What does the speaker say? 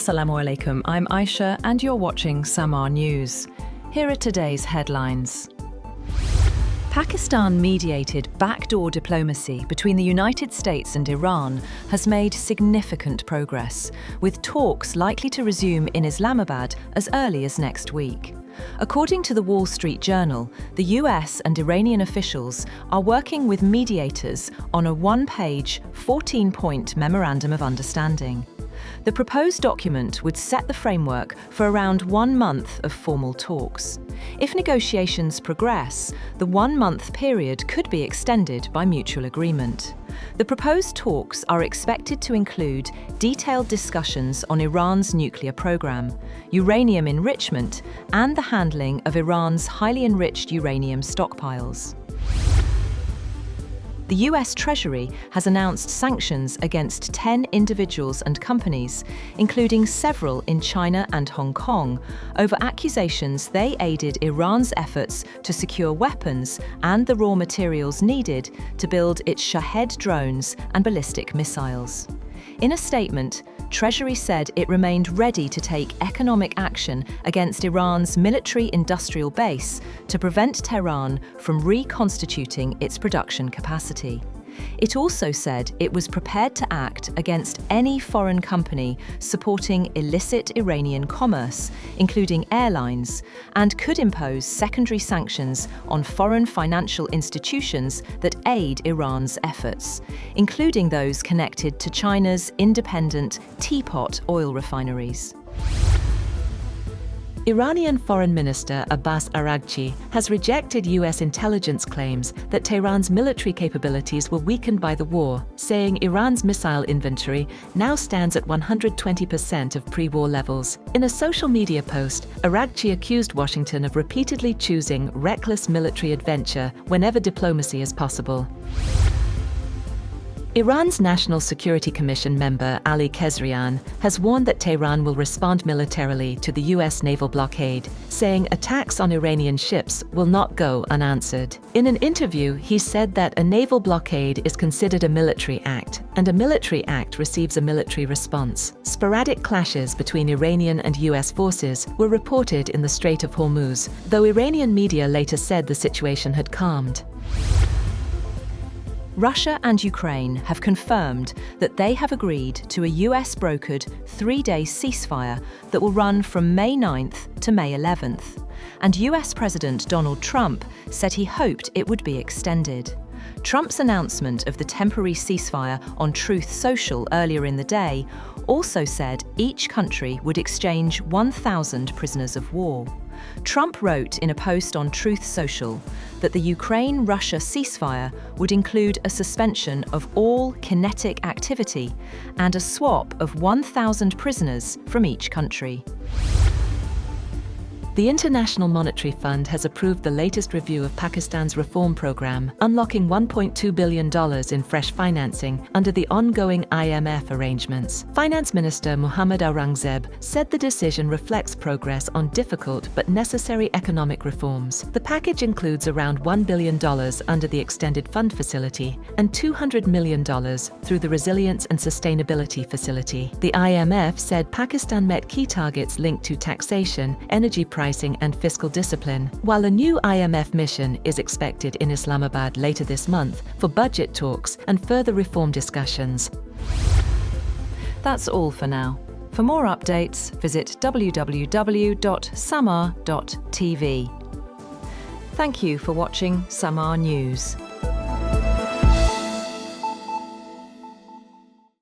Assalamu alaikum, I'm Aisha and you're watching SAMAA News. Here are today's headlines. Pakistan-mediated backdoor diplomacy between the United States and Iran has made significant progress, with talks likely to resume in Islamabad as early as next week. According to the Wall Street Journal, the US and Iranian officials are working with mediators on a one-page, 14-point memorandum of understanding. The proposed document would set the framework for around 1 month of formal talks. If negotiations progress, the 1-month period could be extended by mutual agreement. The proposed talks are expected to include detailed discussions on Iran's nuclear program, uranium enrichment, and the handling of Iran's highly enriched uranium stockpiles. The US Treasury has announced sanctions against 10 individuals and companies, including several in China and Hong Kong, over accusations they aided Iran's efforts to secure weapons and the raw materials needed to build its Shahed drones and ballistic missiles. In a statement, Treasury said it remained ready to take economic action against Iran's military-industrial base to prevent Tehran from reconstituting its production capacity. It also said it was prepared to act against any foreign company supporting illicit Iranian commerce, including airlines, and could impose secondary sanctions on foreign financial institutions that aid Iran's efforts, including those connected to China's independent teapot oil refineries. Iranian Foreign Minister Abbas Araghchi has rejected US intelligence claims that Tehran's military capabilities were weakened by the war, saying Iran's missile inventory now stands at 120% of pre-war levels. In a social media post, Araghchi accused Washington of repeatedly choosing reckless military adventure whenever diplomacy is possible. Iran's National Security Commission member Ali Kezrian has warned that Tehran will respond militarily to the US naval blockade, saying attacks on Iranian ships will not go unanswered. In an interview, he said that a naval blockade is considered a military act, and a military act receives a military response. Sporadic clashes between Iranian and US forces were reported in the Strait of Hormuz, though Iranian media later said the situation had calmed. Russia and Ukraine have confirmed that they have agreed to a US-brokered 3-day ceasefire that will run from May 9th to May 11th. And US President Donald Trump said he hoped it would be extended. Trump's announcement of the temporary ceasefire on Truth Social earlier in the day also said each country would exchange 1,000 prisoners of war. Trump wrote in a post on Truth Social that the Ukraine-Russia ceasefire would include a suspension of all kinetic activity and a swap of 1,000 prisoners from each country. The International Monetary Fund has approved the latest review of Pakistan's reform program, unlocking $1.2 billion in fresh financing under the ongoing IMF arrangements. Finance Minister Mohammad Aurangzeb said the decision reflects progress on difficult but necessary economic reforms. The package includes around $1 billion under the Extended Fund Facility and $200 million through the Resilience and Sustainability Facility. The IMF said Pakistan met key targets linked to taxation, energy pricing, and fiscal discipline, while a new IMF mission is expected in Islamabad later this month for budget talks and further reform discussions. That's all for now. For more updates, visit www.samaa.tv. Thank you for watching SAMAA News.